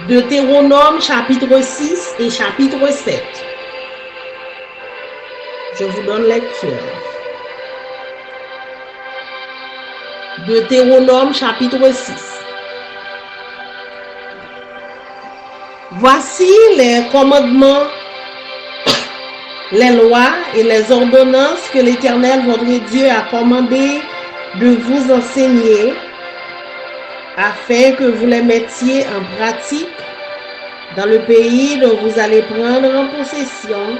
Deutéronome chapitre 6 et chapitre 7. Je vous donne lecture. Deutéronome chapitre 6. Voici les commandements, les lois et les ordonnances que l'Éternel votre Dieu a commandé de vous enseigner afin que vous les mettiez en pratique dans le pays dont vous allez prendre en possession,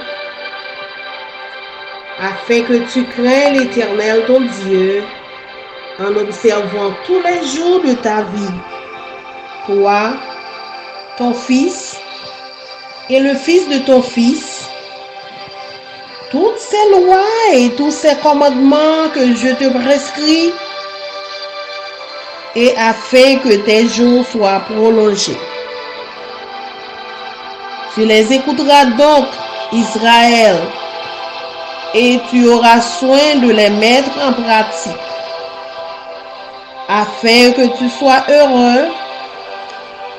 afin que tu craignes l'Éternel ton Dieu en observant tous les jours de ta vie, toi, ton fils et le fils de ton fils, toutes ces lois et tous ces commandements que je te prescris, et afin que tes jours soient prolongés. Tu les écouteras donc, Israël, et tu auras soin de les mettre en pratique, afin que tu sois heureux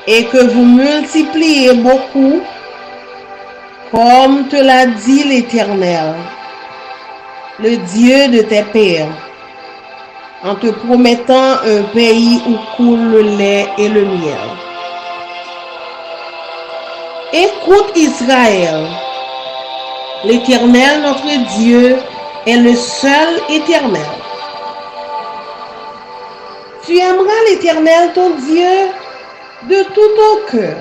et que vous multipliez beaucoup, comme te l'a dit l'Éternel, le Dieu de tes pères, en te promettant un pays où coule le lait et le miel. Écoute Israël, l'Éternel notre Dieu est le seul Éternel. Tu aimeras l'Éternel ton Dieu de tout ton cœur,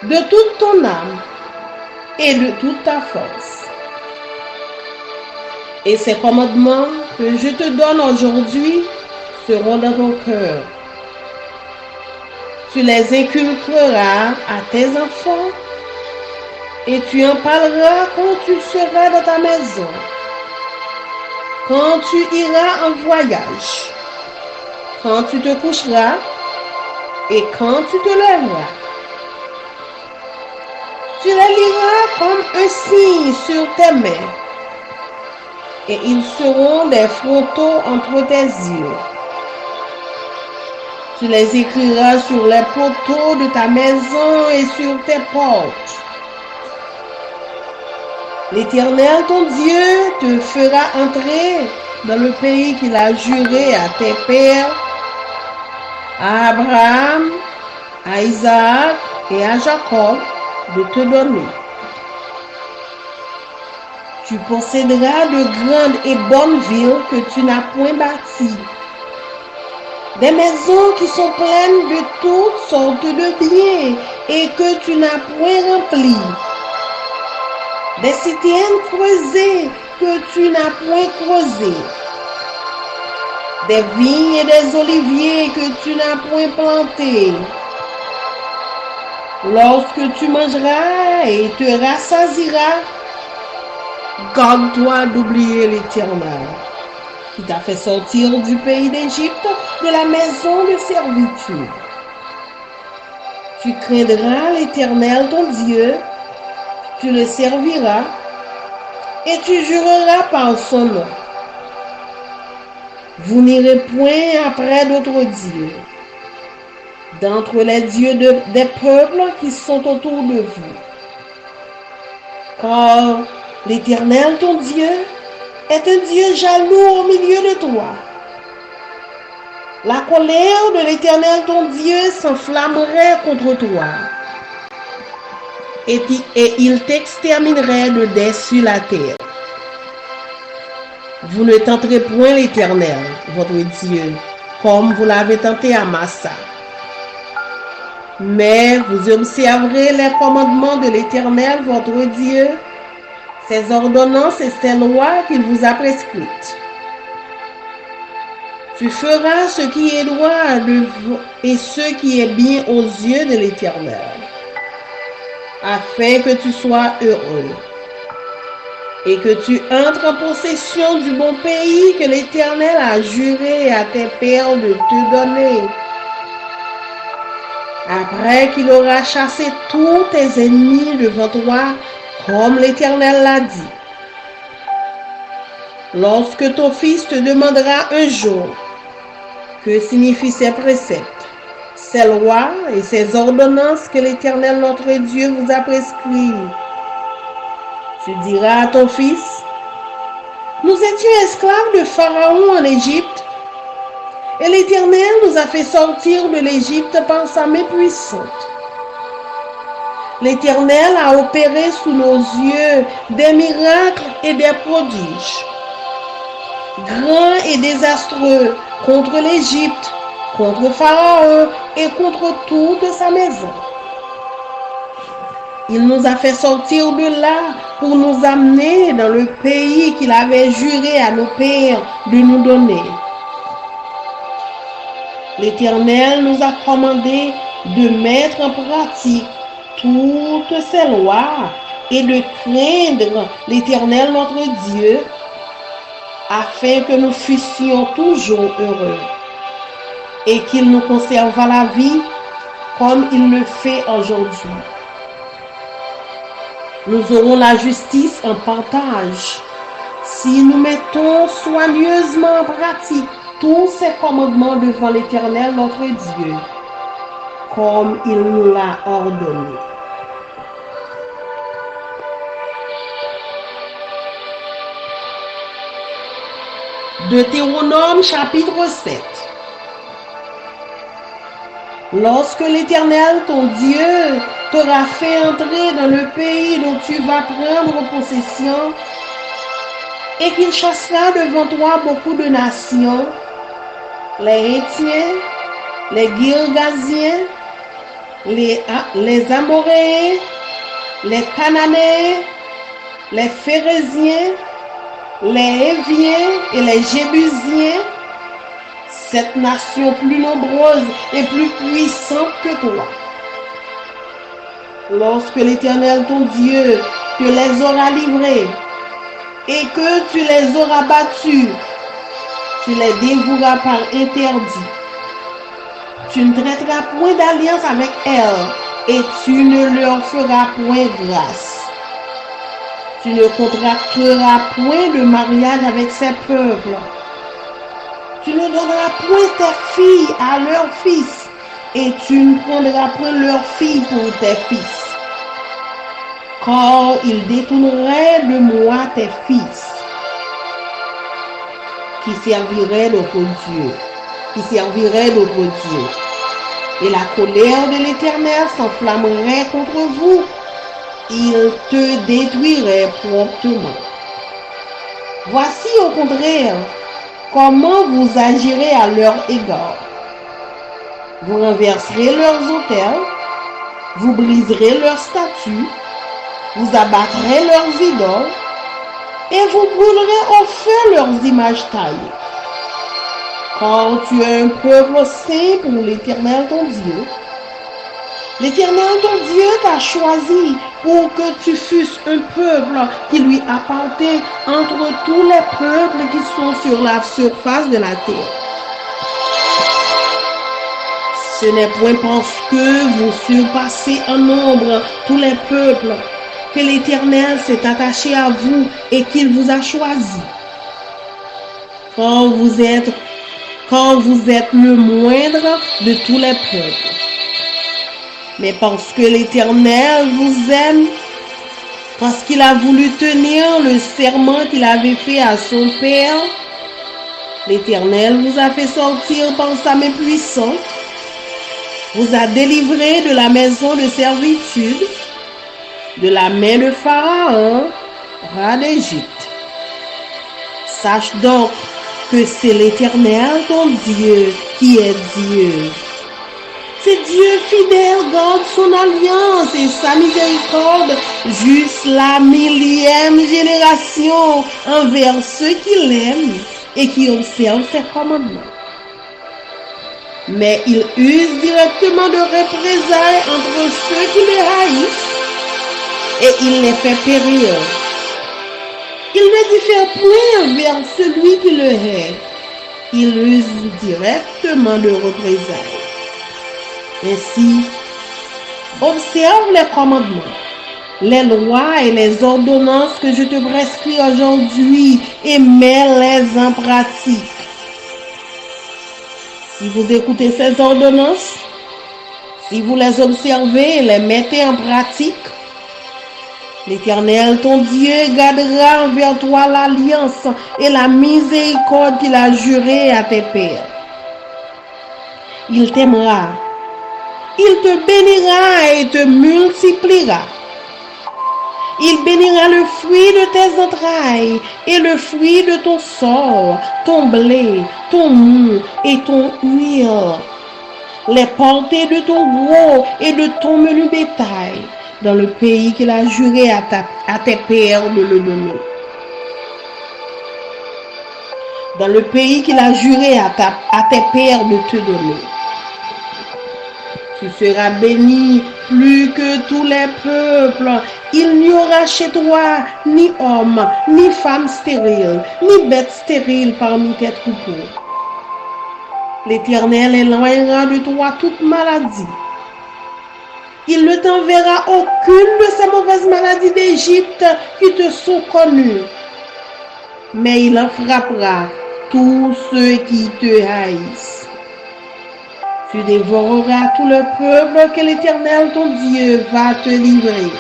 de toute ton âme et de toute ta force. Et ces commandements que je te donne aujourd'hui seront dans ton cœur. Tu les inculqueras à tes enfants et tu en parleras quand tu seras dans ta maison, quand tu iras en voyage, quand tu te coucheras et quand tu te lèveras. Tu les liras comme un signe sur tes mains et ils seront des photos entre tes yeux. Tu les écriras sur les poteaux de ta maison et sur tes portes. L'Éternel ton Dieu te fera entrer dans le pays qu'il a juré à tes pères, à Abraham, à Isaac et à Jacob de te donner. Tu posséderas de grandes et bonnes villes que tu n'as point bâties, des maisons qui sont pleines de toutes sortes de biens et que tu n'as point remplies, des citernes creusées que tu n'as point creusées, des vignes et des oliviers que tu n'as point plantés. Lorsque tu mangeras et te rassasieras, garde-toi d'oublier l'Éternel, qui t'a fait sortir du pays d'Égypte, de la maison de servitude. Tu craindras l'Éternel ton Dieu, tu le serviras et tu jureras par son nom. Vous n'irez point après d'autres dieux, d'entre les dieux des peuples qui sont autour de vous. Car l'Éternel ton Dieu est un Dieu jaloux au milieu de toi. La colère de l'Éternel ton Dieu s'enflammerait contre toi, et il t'exterminerait de dessus la terre. Vous ne tenterez point l'Éternel, votre Dieu, comme vous l'avez tenté à Massa. Mais vous observerez les commandements de l'Éternel, votre Dieu, ses ordonnances et ses lois qu'il vous a prescrites. Tu feras ce qui est droit et ce qui est bien aux yeux de l'Éternel, afin que tu sois heureux et que tu entres en possession du bon pays que l'Éternel a juré à tes pères de te donner. Après qu'il aura chassé tous tes ennemis devant toi, comme l'Éternel l'a dit. Lorsque ton fils te demandera un jour, que signifient ces préceptes, ces lois et ces ordonnances que l'Éternel notre Dieu vous a prescrites. Tu diras à ton fils, nous étions esclaves de Pharaon en Égypte, et l'Éternel nous a fait sortir de l'Égypte par sa main puissante. L'Éternel a opéré sous nos yeux des miracles et des prodiges, grands et désastreux, contre l'Égypte, contre Pharaon et contre toute sa maison. Il nous a fait sortir de là pour nous amener dans le pays qu'il avait juré à nos pères de nous donner. L'Éternel nous a commandé de mettre en pratique toutes ces lois et de craindre l'Éternel notre Dieu afin que nous fussions toujours heureux et qu'il nous conserve la vie comme il le fait aujourd'hui. Nous aurons la justice en partage si nous mettons soigneusement en pratique tous ces commandements devant l'Éternel notre Dieu, comme il nous l'a ordonné. Deutéronome chapitre 7. Lorsque l'Éternel, ton Dieu, t'aura fait entrer dans le pays dont tu vas prendre possession, et qu'il chassera devant toi beaucoup de nations, les Hétiens, les Girgasiens, les Amoréens, les Cananéens, les Phérésiens, les Héviens et les Jébusiens, cette nation plus nombreuse et plus puissante que toi. Lorsque l'Éternel ton Dieu te les aura livrés et que tu les auras battus, tu les dévoueras par interdit. Tu ne traiteras point d'alliance avec elles et tu ne leur feras point grâce. Tu ne contracteras point de mariage avec ces peuples. Tu ne donneras point tes filles à leurs fils et tu ne prendras point leurs filles pour tes fils. Car ils détourneraient de moi tes fils qui serviraient notre Dieu. Et la colère de l'Éternel s'enflammerait contre vous. Il te détruirait promptement. Voici au contraire comment vous agirez à leur égard. Vous renverserez leurs autels, vous briserez leurs statues, vous abattrez leurs idoles et vous brûlerez au feu leurs images taillées. Car tu es un peuple saint pour l'Éternel ton Dieu. L'Éternel ton Dieu t'a choisi pour que tu fusses un peuple qui lui appartient entre tous les peuples qui sont sur la surface de la terre. Ce n'est point parce que vous surpassez en nombre tous les peuples que l'Éternel s'est attaché à vous et qu'il vous a choisi. Quand vous êtes le moindre de tous les peuples. Mais parce que l'Éternel vous aime, parce qu'il a voulu tenir le serment qu'il avait fait à son Père, l'Éternel vous a fait sortir par sa main puissante, vous a délivré de la maison de servitude, de la main de Pharaon, roi d'Égypte. Sache donc que c'est l'Éternel ton Dieu qui est Dieu. C'est Dieu fidèle, garde son alliance et sa miséricorde jusqu'à la 1000e génération envers ceux qui l'aiment et qui observent ses commandements. Mais il use directement de représailles entre ceux qui le haïssent et il les fait périr. Il ne diffère point vers celui qui le hait. Il use directement de représailles. Ainsi, observe les commandements, les lois et les ordonnances que je te prescris aujourd'hui et mets-les en pratique. Si vous écoutez ces ordonnances Si vous les observez et les mettez en pratique, l'Éternel, ton Dieu, gardera envers toi l'alliance et la miséricorde qu'il a jurée à tes pères. Il t'aimera, il te bénira et te multipliera. Il bénira le fruit de tes entrailles et le fruit de ton sol, ton blé, ton mou et ton huile, les portées de ton gros et de ton menu bétail, dans le pays qu'il a juré à tes pères de le donner. Dans le pays qu'il a juré à tes pères de te donner. Tu seras béni plus que tous les peuples. Il n'y aura chez toi ni homme, ni femme stérile, ni bête stérile parmi tes troupeaux. L'Éternel éloignera de toi toute maladie. Il ne t'enverra aucune de ces mauvaises maladies d'Égypte qui te sont connues. Mais il en frappera tous ceux qui te haïssent. Tu dévoreras tout le peuple que l'Éternel ton Dieu va te livrer.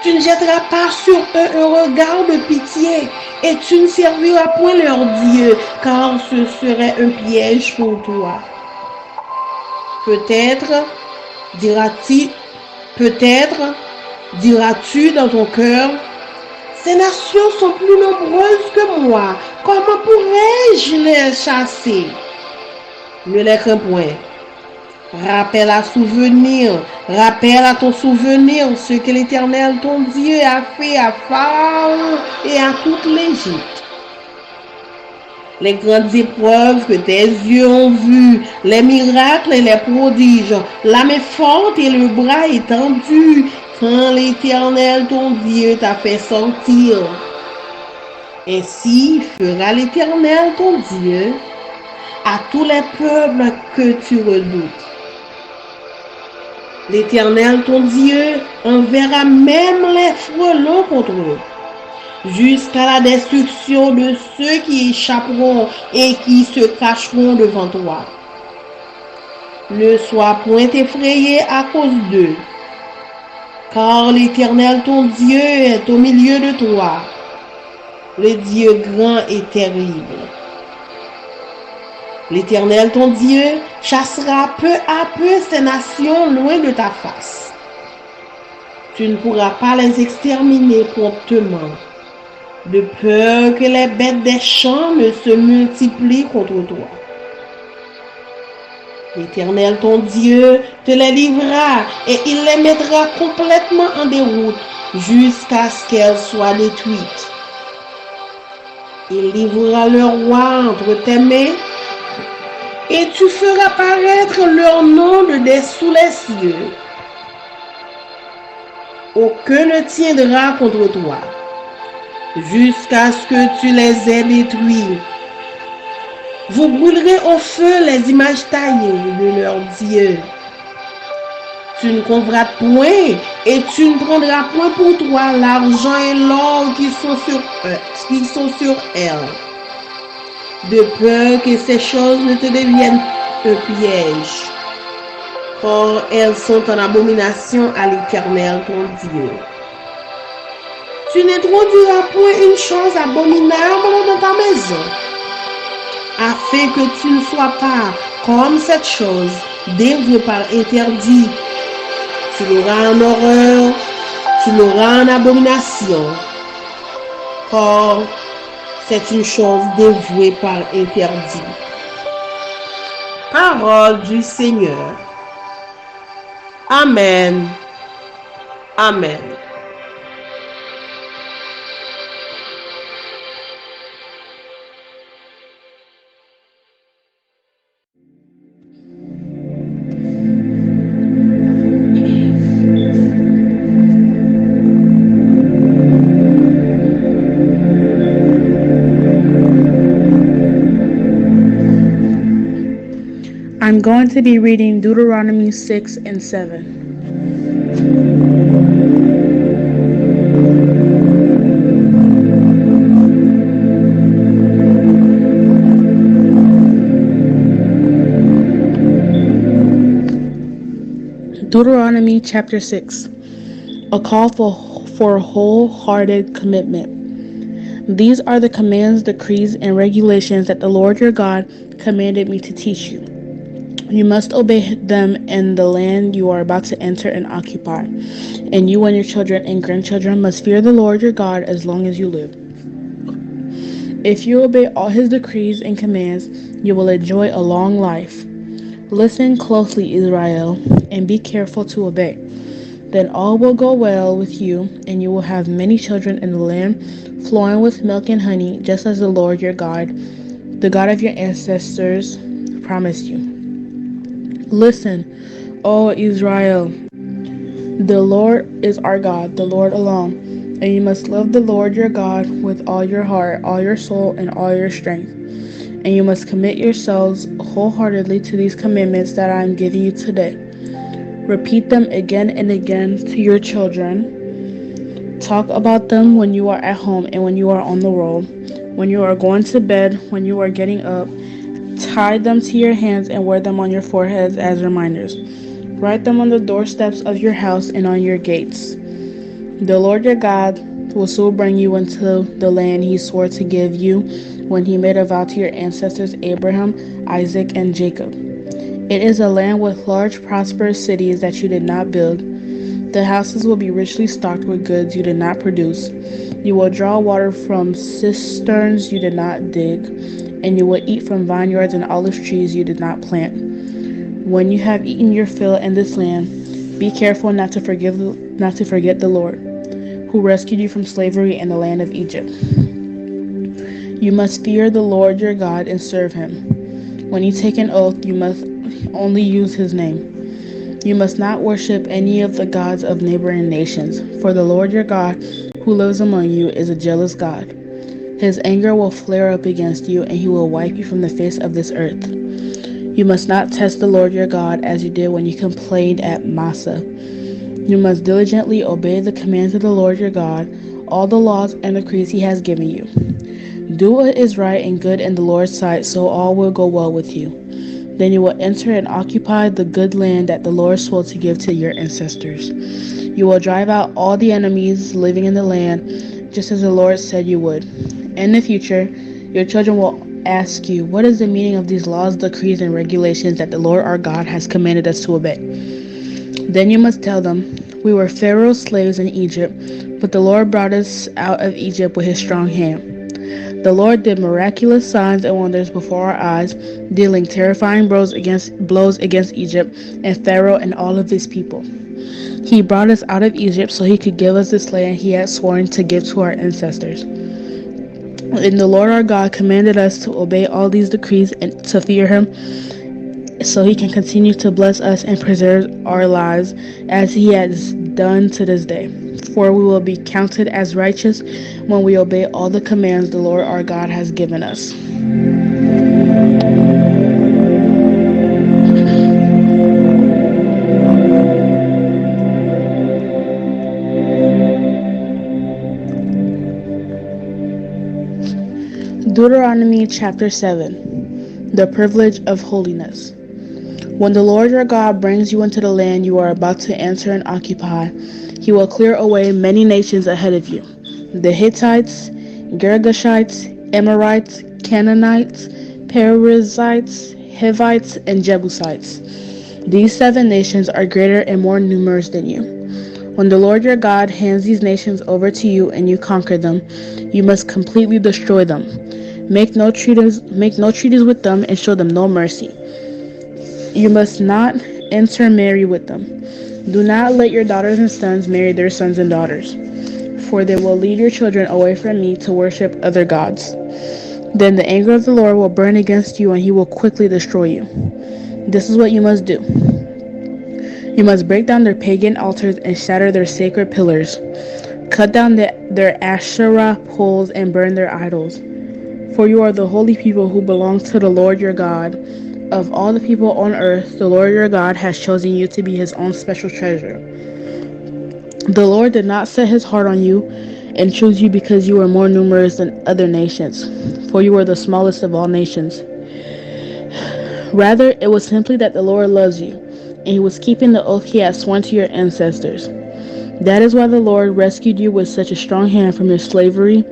Tu ne jetteras pas sur eux un regard de pitié et tu ne serviras point leur Dieu, car ce serait un piège pour toi. Peut-être diras-tu dans ton cœur, ces nations sont plus nombreuses que moi, comment pourrais-je les chasser? Ne les crains point. Rappelle à ton souvenir ce que l'Éternel ton Dieu a fait à Pharaon et à toute l'Égypte. Les grandes épreuves que tes yeux ont vues, les miracles et les prodiges, la main forte et le bras étendu, quand l'Éternel ton Dieu t'a fait sortir. Ainsi fera l'Éternel ton Dieu à tous les peuples que tu redoutes. L'Éternel ton Dieu enverra même les frelons contre eux, jusqu'à la destruction de ceux qui échapperont et qui se cacheront devant toi. Ne sois point effrayé à cause d'eux, car l'Éternel ton Dieu est au milieu de toi, le Dieu grand et terrible. L'Éternel ton Dieu chassera peu à peu ces nations loin de ta face. Tu ne pourras pas les exterminer promptement, de peur que les bêtes des champs ne se multiplient contre toi. L'Éternel ton Dieu te les livrera et il les mettra complètement en déroute jusqu'à ce qu'elles soient détruites. Il livrera le roi entre tes mains et tu feras paraître leur nom de dessous les cieux. Aucun ne tiendra contre toi, jusqu'à ce que tu les aies détruits. Vous brûlerez au feu les images taillées de leurs dieux. Tu ne convoiteras point et tu ne prendras point pour toi l'argent et l'or qui sont sur elles, de peur que ces choses ne te deviennent un piège. Or, elles sont en abomination à l'Éternel ton Dieu. Tu n'introduiras point une chose abominable dans ta maison, afin que tu ne sois pas comme cette chose, délivrée par interdit. Tu l'auras en horreur, tu l'auras en abomination. Or, c'est une chose dévouée par interdit. Parole du Seigneur. Amen. Amen. I'm going to be reading Deuteronomy 6 and 7. Deuteronomy chapter 6. A call for wholehearted commitment. These are the commands, decrees, and regulations that the Lord your God commanded me to teach you. You must obey them in the land you are about to enter and occupy, and you and your children and grandchildren must fear the Lord your God as long as you live. If you obey all his decrees and commands, you will enjoy a long life. Listen closely, Israel, and be careful to obey. Then all will go well with you, and you will have many children in the land flowing with milk and honey, just as the Lord your God, the God of your ancestors, promised you. Listen, O Israel, the Lord is our God, the Lord alone, and you must love the Lord your God with all your heart, all your soul, and all your strength. And you must commit yourselves wholeheartedly to these commandments that I am giving you today. Repeat them again and again to your children. Talk about them when you are at home and when you are on the road, when you are going to bed, when you are getting up. Tie them to your hands and wear them on your foreheads as reminders. Write them on the doorsteps of your house and on your gates. The Lord your God will soon bring you into the land he swore to give you when he made a vow to your ancestors Abraham, Isaac, and Jacob. It is a land with large, prosperous cities that you did not build. The houses will be richly stocked with goods you did not produce. You will draw water from cisterns you did not dig, and you will eat from vineyards and olive trees you did not plant. When you have eaten your fill in this land, be careful not to forget the Lord, who rescued you from slavery in the land of Egypt. You must fear the Lord your God and serve him. When you take an oath, you must only use his name. You must not worship any of the gods of neighboring nations, for the Lord your God, who lives among you, is a jealous God. His anger will flare up against you, and he will wipe you from the face of this earth. You must not test the Lord your God as you did when you complained at Massah. You must diligently obey the commands of the Lord your God, all the laws and decrees he has given you. Do what is right and good in the Lord's sight, so all will go well with you. Then you will enter and occupy the good land that the Lord swore to give to your ancestors. You will drive out all the enemies living in the land, just as the Lord said you would. In the future, your children will ask you, what is the meaning of these laws, decrees, and regulations that the Lord our God has commanded us to obey? Then you must tell them, we were Pharaoh's slaves in Egypt, but the Lord brought us out of Egypt with his strong hand. The Lord did miraculous signs and wonders before our eyes, dealing terrifying blows against Egypt and Pharaoh and all of his people. He brought us out of Egypt so he could give us this land he had sworn to give to our ancestors. And the Lord our God commanded us to obey all these decrees and to fear him so he can continue to bless us and preserve our lives as he has done to this day. For we will be counted as righteous when we obey all the commands the Lord our God has given us. Deuteronomy chapter 7. The privilege of holiness. When the Lord your God brings you into the land you are about to enter and occupy, he will clear away many nations ahead of you: the Hittites, Girgashites, Amorites, Canaanites, Perizzites, Hivites, and Jebusites. These 7 nations are greater and more numerous than you. When the Lord your God hands these nations over to you and you conquer them, you must completely destroy them. Make no treaties with them and show them no mercy. You must not intermarry with them. Do not let your daughters and sons marry their sons and daughters, for they will lead your children away from me to worship other gods. Then the anger of the Lord will burn against you and he will quickly destroy you. This is what you must do. You must break down their pagan altars and shatter their sacred pillars. Cut down their Asherah poles and burn their idols. For you are the holy people who belong to the Lord your God. Of all the people on earth, the Lord your God has chosen you to be his own special treasure. The Lord did not set his heart on you and choose you because you were more numerous than other nations, for you were the smallest of all nations. Rather, it was simply that the Lord loves you, and he was keeping the oath he had sworn to your ancestors. That is why the Lord rescued you with such a strong hand from your slavery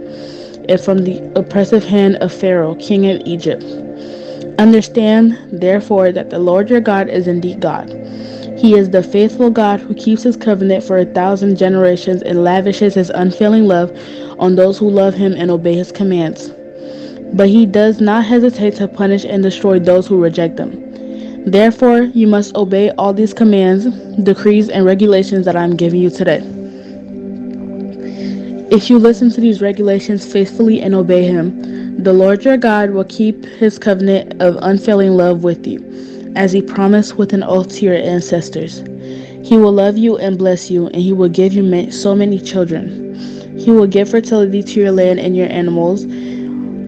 and from the oppressive hand of Pharaoh, king of Egypt. Understand, therefore, that the Lord your God is indeed God. He is the faithful God who keeps his covenant for 1,000 generations and lavishes his unfailing love on those who love him and obey his commands. But he does not hesitate to punish and destroy those who reject them. Therefore, you must obey all these commands, decrees, and regulations that I am giving you today. If you listen to these regulations faithfully and obey him, the Lord your God will keep his covenant of unfailing love with you, as he promised with an oath to your ancestors. He will love you and bless you, and he will give you so many children. He will give fertility to your land and your animals.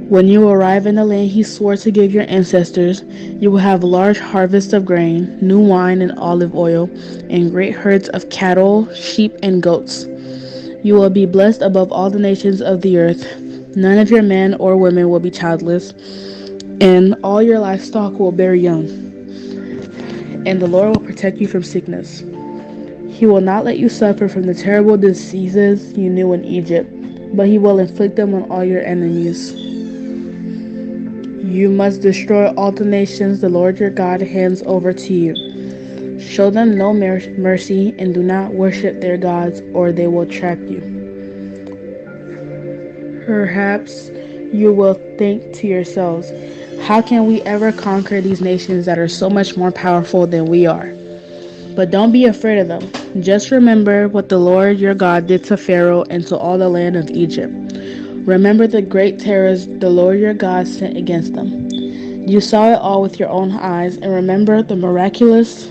When you arrive in the land he swore to give your ancestors, you will have large harvests of grain, new wine and olive oil, and great herds of cattle, sheep, and goats. You will be blessed above all the nations of the earth. None of your men or women will be childless, and all your livestock will bear young. And the Lord will protect you from sickness. He will not let you suffer from the terrible diseases you knew in Egypt, but he will inflict them on all your enemies. You must destroy all the nations the Lord your God hands over to you. Show them no mercy and do not worship their gods, or they will trap you. Perhaps you will think to yourselves, how can we ever conquer these nations that are so much more powerful than we are? But don't be afraid of them. Just remember what the Lord your God did to Pharaoh and to all the land of Egypt. Remember the great terrors the Lord your God sent against them. You saw it all with your own eyes, and remember the miraculous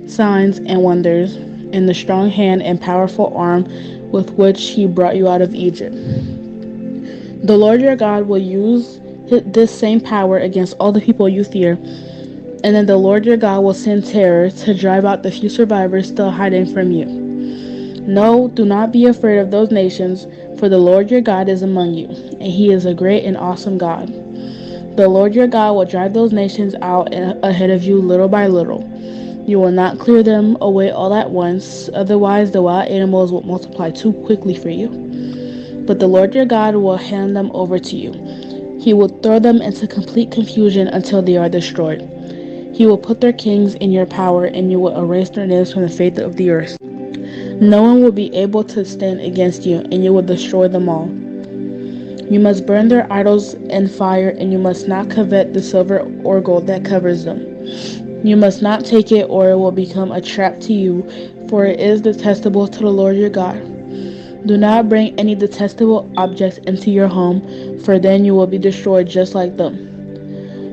signs and wonders, and the strong hand and powerful arm with which he brought you out of Egypt. The Lord your God will use this same power against all the people you fear, and then the Lord your God will send terror to drive out the few survivors still hiding from you. No, do not be afraid of those nations, for the Lord your God is among you, and he is a great and awesome God. The Lord your God will drive those nations out ahead of you little by little. You will not clear them away all at once, otherwise the wild animals will multiply too quickly for you. But the Lord your God will hand them over to you. He will throw them into complete confusion until they are destroyed. He will put their kings in your power, and you will erase their names from the face of the earth. No one will be able to stand against you, and you will destroy them all. You must burn their idols in fire, and you must not covet the silver or gold that covers them. You must not take it, or it will become a trap to you, for it is detestable to the Lord your God. Do not bring any detestable objects into your home, for then you will be destroyed just like them.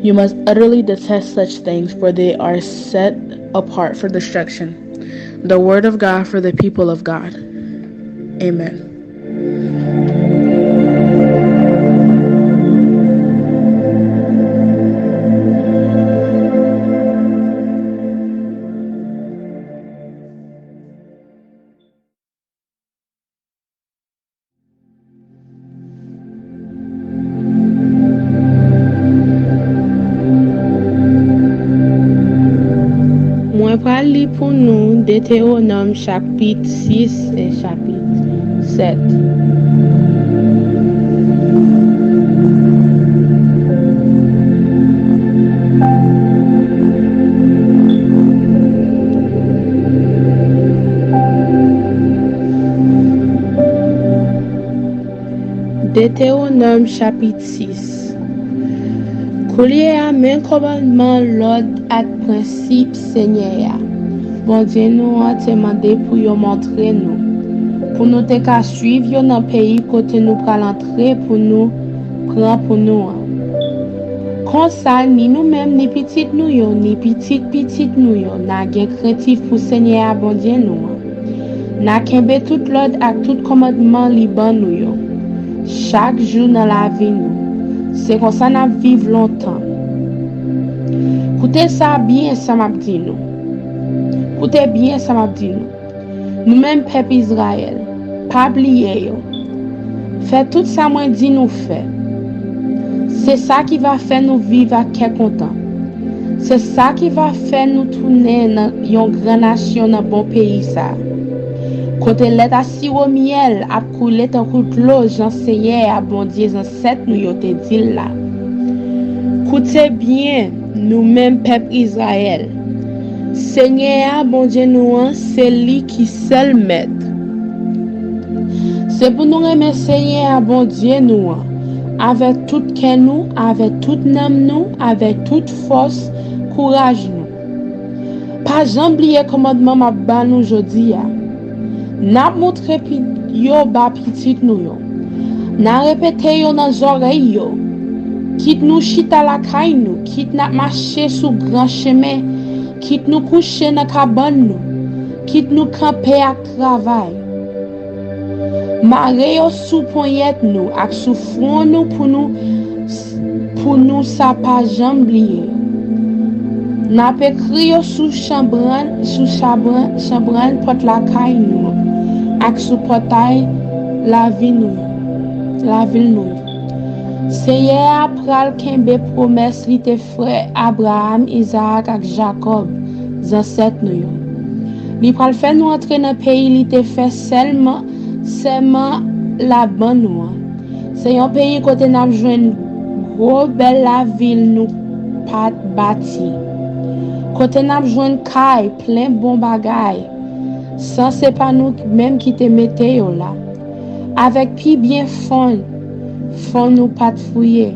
You must utterly detest such things, for they are set apart for destruction. The word of God for the people of God. Amen. Mwen pral li pou nou Deutéronome chapitre 6 et chapitre 7. Deutéronome chapitre 6. Kouliye a men commandement l'ordre at principe Seigneur ya. Bon Dieu nou an te mande pou yo montre nou. Pou nou te ka suiv yo nan peyi kote nou pral entre pou nou pran pou nou an. Kon sa ni nou même ni pitit nou yo, ni pitit nou yo, na gen kretif pou Seigneur ya bon Dieu nou an. Na kembe tout l'ordre ak tout commandement li ban nou yo. Chaque jour dans la vie nous. C'est comme ça n'a vivre longtemps. Écoutez ça bien, ça m'a dit nous. Écoutez bien, ça m'a dit nous. Nous-mêmes, peuple Israël, pas oublier yo. Faites tout ça, moi dit nous fait. C'est ça qui va faire nous vivre à quel content. C'est ça qui va faire nous tourner dans une grande nation dans bon pays ça. Côté l'état si au miel a coulé tant que l'eau j'enseignais à bon Dieu ancêtre nous yo te dit là. Écoutez bien nous-mêmes peuple Israël. Seigneur bon Dieu nous c'est lui qui seul maître. C'est pour nous remercier Seigneur bon Dieu nous avec tout cœur nous, avec toute âme nous, avec toute force, courage nous. Pas jamais oublier commandement m'a ba nous aujourd'hui. N'a montré yo ba petit nous yo. N'a répété yo dans oreilles yo. Quitte nous chita la caille nous, quitte n'a marcher sous grand chemin, quitte nous coucher dans cabane nous, quitte nous camper à travail. Maré yo sous poignette nous, ak sous front nous pour nous ça pas jamais oublier. N'a pas écrit sous chambran porte la caille nous, ak sous portail la ville nous. Seigneur pral kembe promesse li te frère Abraham, Isaac ak Jacob, ancêtres nous. Li pral faire nous entrer dans pays li te fait seulement la bonne nous. C'est un pays côté n'a joine gros belle la ville nous pas bâti. Côté n'a joine caille plein bon bagay. Ça c'est pas nous même qui te mette là. Avec pi bien fond nous pas fouiller.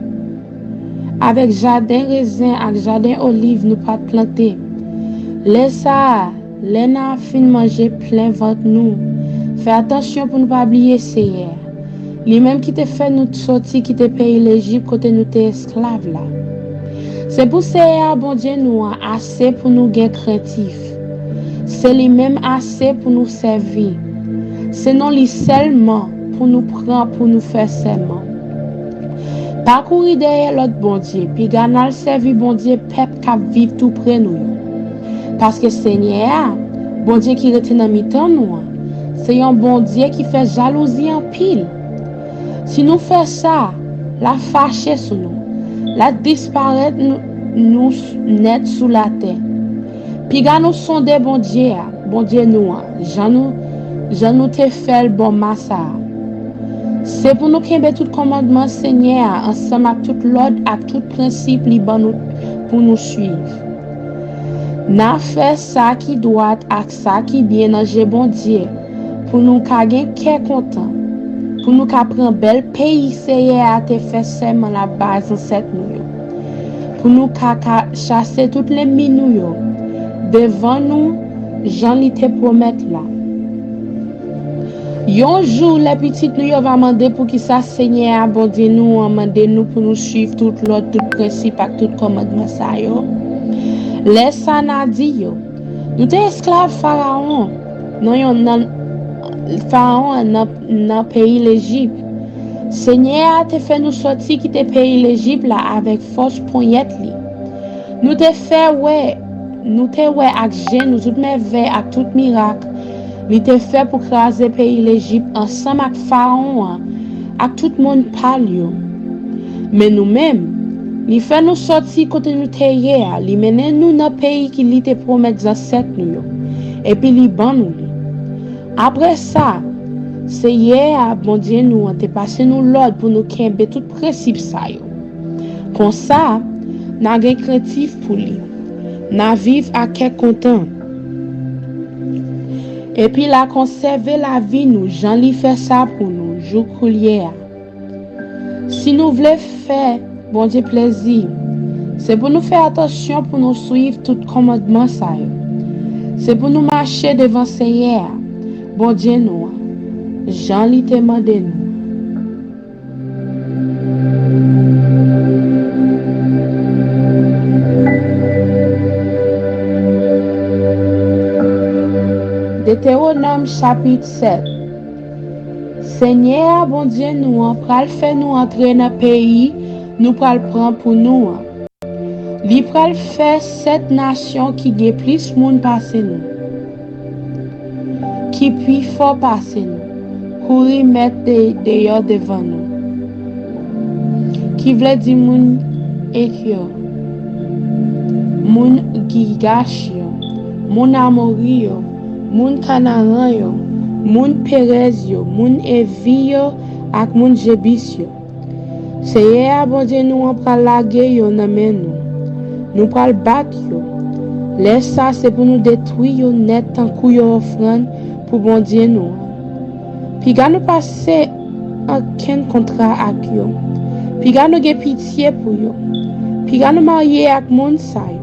Avec jardin raisin avec jardin olive nous pas planter. Laisse ça, n'a fin manger plein ventre nous. Fais attention pour ne pas oublier Seigneur. Lui-même qui te fait nous sortir qui te pays l'Égypte côté nous t'es esclaves là. C'est pour Seigneur bon Dieu nous assez pour nous gain craintif. C'est lui-même assez pour nous servir. C'est non lui seulement pour nous prendre pour nous faire serment. Parcourir derrière l'autre bon Dieu, puis gagner servir bon Dieu, peuple qui vivent tout près nous. Parce que Seigneur, bon Dieu qui retient dans mi-temps nous, c'est un bon Dieu qui fait jalousie en pile. Si nous faisons ça, la fâcher sur nous, la disparaître nous net sous la terre. Puis gagner nous sonder bon Dieu nous, j'en nous te fait bon massa. C'est pour nous qu'il y ait tout commandement Seigneur ensemble avec tout l'ordre, avec tout principe libre pour nous suivre. N'a fait ça qui doit avec ça qui bien dans bon Dieu pour nous gagner cœur content, pour nous prendre bel pays Seigneur à te faire seulement la base de cette nous. Pour nous chasser toutes les minouilles devant nous, Jean li te promettre là. Un jour, les petites nous va demander pour qui ça Seigneur abonde nous, demander nous pour nous suivre tout l'autre, tout principe, et tout commandement ça yo. Laisse ça n'a dit yo. Nous t'es esclaves pharaon. Pharaon dans pays l'Égypte. Seigneur te fait nous sortir qui te pays l'Égypte là avec force poignette li. Nous te fait avec gen, nous tout merveille avec tout miracle. Il te fait pour craser pays l'Égypte ensemble avec Pharaon, avec tout le monde parle. Mais nous-mêmes, il fait nous sortir côté nous terre, il mène nous dans le pays qui lui te promet d'ancêtre nous. Et puis il ban nous. Après ça, c'est hier, bon Dieu nous, te passé nous l'ordre pour nous kembe tout principe ça yo. Comme ça, n'a gain craintif pour lui. N'a vivre à quel content. Et puis la conserver la vie nous, Jean lui fait ça pour nous, jour coulière. Si nous voulons faire bon Dieu plaisir, c'est pour nous faire attention pour nous suivre tout commandement ça. C'est pour nous marcher devant Seigneur, bon Dieu nous. Jean lui demande nous. Deutéronome chapitre 7. Seigneur, bon Dieu, nous pral faire nous entrer dans le pays, nous pral prendre pour nous. Li pral faire 7 nations qui ont plus de monde passer nous. Qui puis fort passer nous. Courir mettre dehors devant nous. Qui veut dire moun et moun Gigash yo, moun Amori yo, moun Canaan yo, moun Perez yo, moun Evi yo ak moun Jebis yo. Seye a bon Dieu nous on pral lage yo nan men nou. Nous pral bat yo. Laisse ça c'est pour nous détruire yo net tant kou yo offrande pour bon Dieu nous. Puis ga nous passer aucun contrat ak yo. Puis ga nous gen pitié pour yo. Puis ga nous marier ak moun sa yo.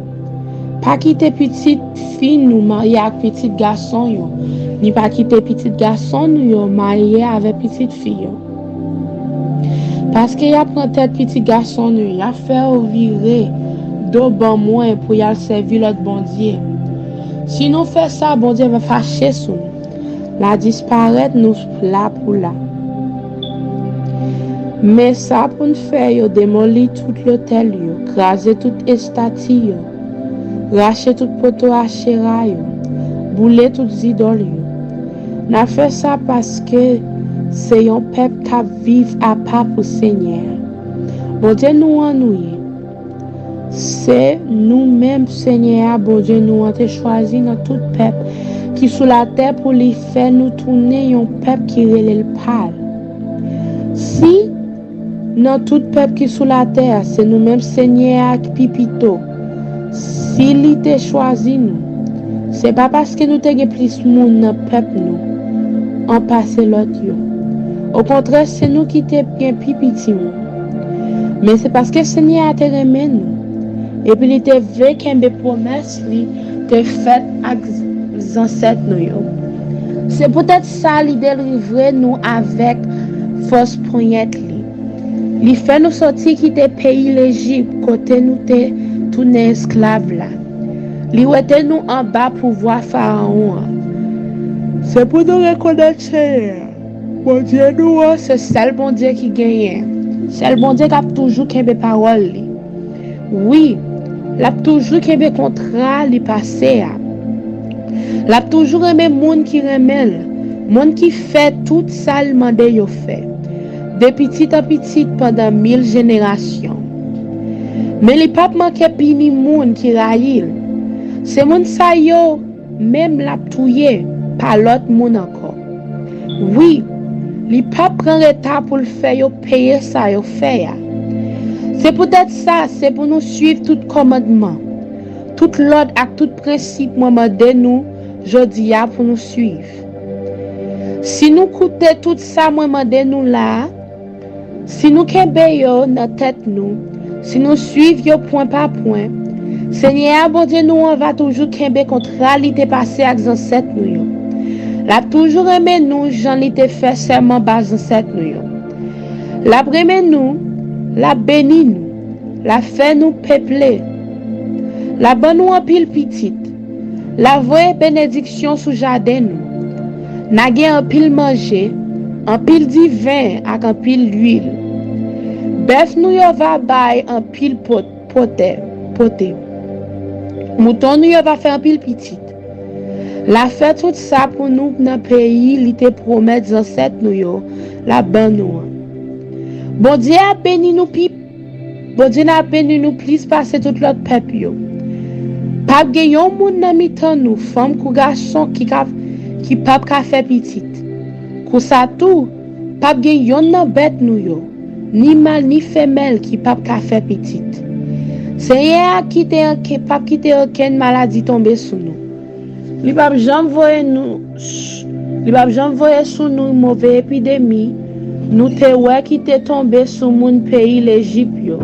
Pas quitter petite fille nous marier ak petit garçon yo. Ni pas quitter petit garçon nous yo marier avec petite fille yo. Parce que y a prend tête petit garçon nous, y a fait virer d'au bon moins pour y aller servir l'autre bon Dieu. Si nous fait ça, bon Dieu va fâcher sur nous. La disparaître nous là pour là. Mais ça pour nous faire, yo démolir tout l'hôtel yo, craser toute statue yo, racher tout poteau Achéra yo, bouler toutes idoles yo. N'a fait ça parce que c'est un peuple qui vit à part pour Seigneur. Bon Dieu nous ennuyé. C'est nous-mêmes, Seigneur, bon Dieu nous avons choisi dans tout peuple qui sous la terre pour lui faire nous tourner un peuple qui relève le pâle. Si dans tout peuple qui sous la terre, c'est nous-mêmes, Seigneur, qui pipito. Si lui t'a choisi nous, c'est pas parce que nous t'avons plus de monde dans le peuple nous, en passer l'autre yo. Au contraire, c'est nous qui t'es bien plus petit. Mais c'est parce que le Seigneur a aimé nous. Et puis il t'a vu qu'il y a des promesses qui t'ont faites avec les ancêtres. C'est peut-être ça qui délivre nous avec force poignette. Il fait nous sortir qui était pays l'Égypte, côté nous t'es tous les esclaves là. Il était nous en bas pour voir Pharaon. C'est pour nous reconnaître Seigneur. Bon Dieu, nous, c'est seul bon Dieu qui gagne. C'est le bon Dieu qui a toujours des paroles. Oui, il a toujours des contrats qui passent. Il a toujours aimé les gens qui remèlent. Les gens qui fait tout ça, le monde yo fait. De petit en petit pendant 1000 générations. Mais les papes manquent pini moun qui raïl. C'est moun sa yo même la touye par l'autre moun encore. Oui, les papes prennent l'état pour le faire yo payer ça yo fait. C'est peut-être ça, c'est pour nous suivre tout commandement, tout l'ordre et tout principe moi de nous jodi a pour nous suivre. Si nous coûter tout ça moi de nous là, si nous kembe yo dans tête nous, si nous suivons yo point par point, Seigneur bon Dieu nous on va toujours kembe contrariété passé avec ancêtres nous yo. La toujours aimé nous, j'en l'étais fait serment bas ancêtres nous yo. La aimé nous, la béni nous, la fait nous peupler. La bonne nous en pile petite. La vraie bénédiction sous jardin nous. N'a gen en pile manger, en pile divin ak en pile l'huile. Bœuf nous yo va bay en pile poté. Mouton nous yo va faire en pile petite. La fait tout ça pour nous dans le pays, il te promet des ancêtres nous yo, la bonne nous. Bon Dieu a béni nous plus. Bon Dieu a béni nous plus passer tout l'autre peuple yo. Pas gen yon moun nan mitan nous, femme ou garçon qui pap ka fait petite. Kou sa tout, pas gen yon nan bête nous yo, ni mâle ni femelle qui pap ka fait petite. Seigneur qui te pap qui te aucune maladie tomber sur nous. Li pap jam voye sous nous mauvaise épidémie, nous te wè qui te tombé sur mon pays l'Égypte yo.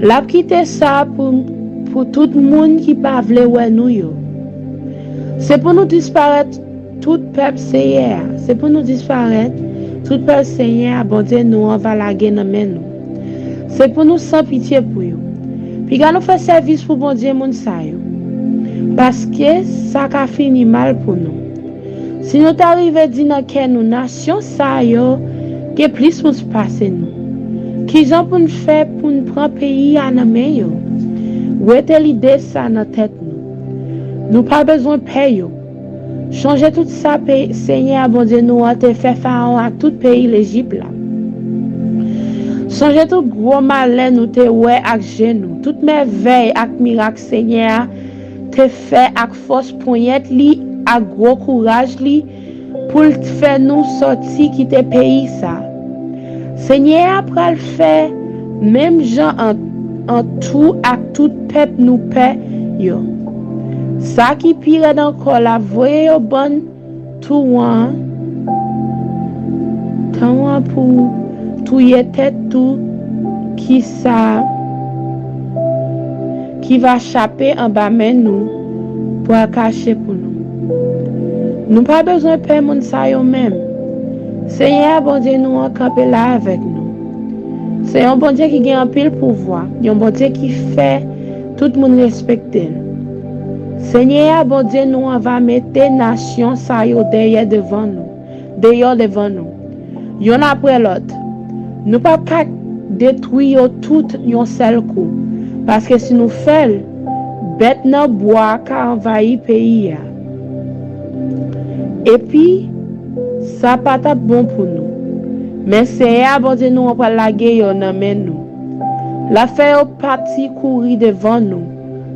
La quitte ça pour tout le monde qui pa vle wè nous yo. C'est pour nous disparaître tout peuple Seigneur, c'est pour nous disparaître tout peuple Seigneur, bon Dieu nous on va la guerre nan men nous. C'est pour nous sans pitié pour yo. Puis quand nous fait service pour bon Dieu moun sa yo. Parce que ça a fini mal pour nous. Si nous t'arrivons à dire que nous nation ça yo, que plus pour se passer nous. Qui j'en pour nous faire pour nous prendre pays à nos mains yo. Où était l'idée ça dans tête nous. Nous pas besoin de payer. Changer tout ça, Seigneur, bon Dieu, nous a fait Pharaon à tout pays l'Égypte là. Songez tout gros malin nous te ouais ak genou. Toute merveille ak miracle Seigneur te fait ak force poignette li ak gros courage li pour faire nous sortir quitter pays ça. Seigneur pral fait même gens en tout ak tout peuple nous paix yo. Ça qui pire encore la voye yo bonne tout tant pour tout y tête tout qui ça qui va chapper en bas mais nous pour cacher pour nous. Nous pas besoin de payer mon ça yo même. Seigneur bon Dieu nous en camper là avec nous. C'est un bon Dieu qui gagne un pile pouvoir, un bon Dieu qui fait tout le monde respecter. Seigneur bon Dieu nous va mettre nation ça yo derrière devant nous. Yon après l'autre. Nous pas détruire tout yon seul coup. Parce que si nous faisons, bête nan bois ka envahi pays. Et puis, ça pas bon pour nous. Mais c'est bon Dieu nous on va laguer yon nan men nous. La fait au parti courir devant nous.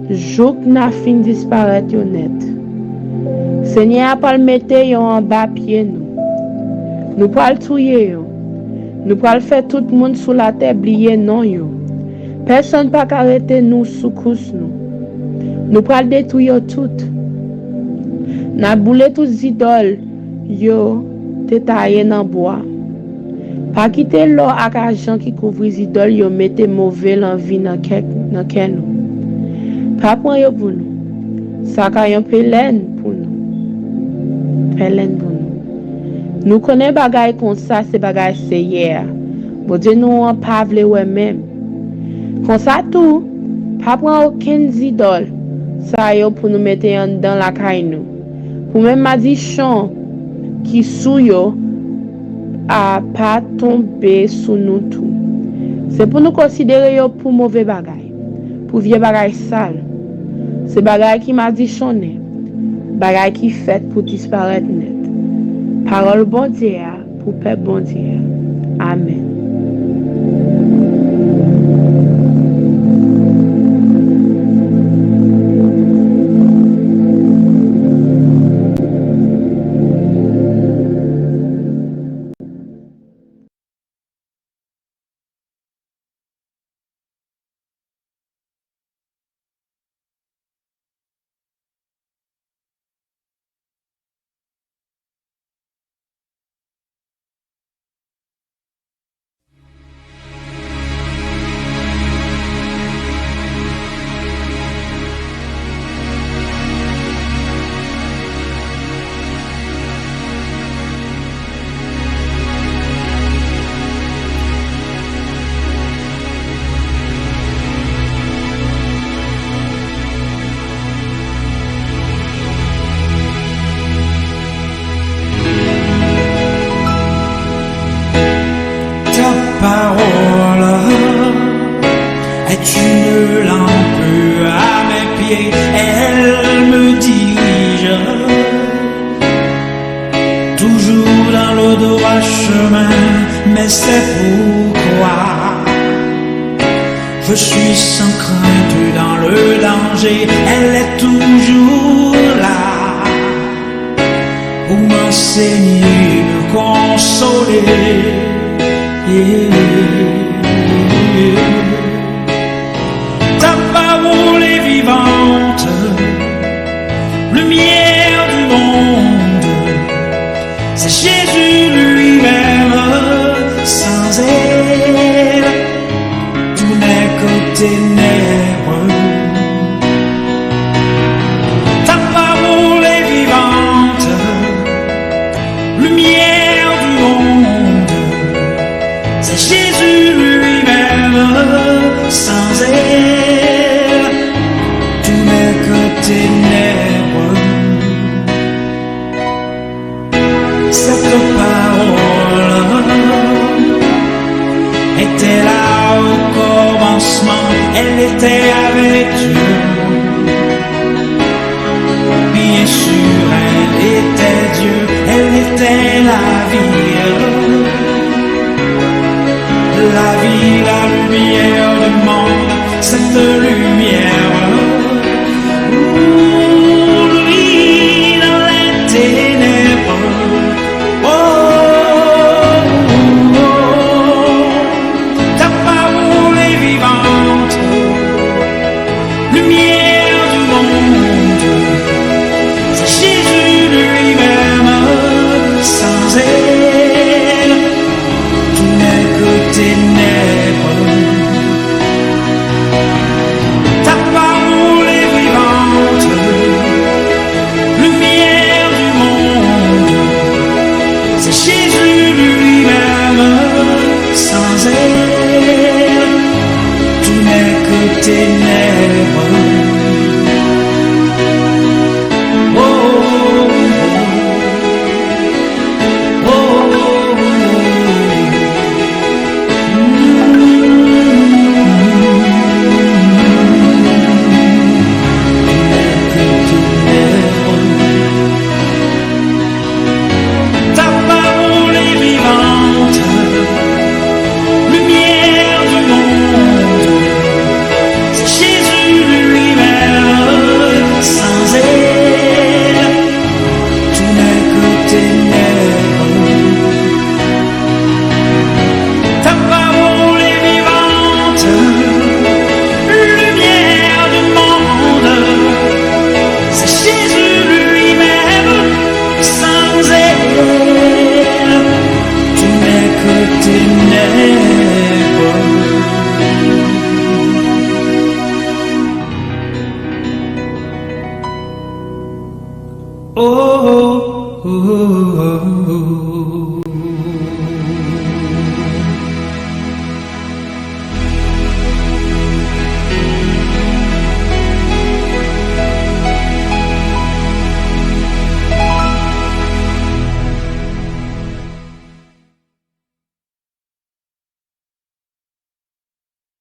Jouk na fin disparaître yon net. Seigneur pas le mettre yon en bas pied nous. Nous pas le tuer yon. Nous pas le faire tout le monde sous la terre oublier non yo. Personne pas arrêter nous sous couche nous. Nous pas le détruire tout. N'a boulé tous idoles yo te taillé dans bois. Pas quitter l'eau ak argent qui couvre idoles yo mette mauvais l'envie dans cœur nous. Pas prend yo pour nous. Ça ka yon pelen pour nous. Pelen pour nous. Nous connaissons bagay comme ça, c'est bagay c'est hier. Bon Dieu nous en pas vle ouais même. Comme ça tout, pas prendre aucun idole. Ça yo pour nous mettre dans la caille nous. Pour même malédiction qui sous yo a pas tomber sous nous tout. C'est pour nous considérer yo pour mauvais bagay, pour vieux bagay sale. C'est bagay qui malédictionné, bagay qui fait pour disparaître net. Parole bon Dieu pour peuple bon Dieu. Amen. Parole est une lampe à mes pieds, elle me dirige toujours dans le droit chemin, mais c'est pourquoi je suis sans crainte dans le danger, elle est toujours là pour m'enseigner, me consoler. Ta parole est vivante, lumière du monde, c'est Jésus lui-même, sans elle, tout n'est que ténèbres. Ta parole est vivante, lumière du monde, c'est Jésus lui-même, sans elle, tout n'est que ténèbres. Cette parole était là au commencement, elle était avec Dieu. Bien sûr, elle était Dieu, elle était la vie. La vie did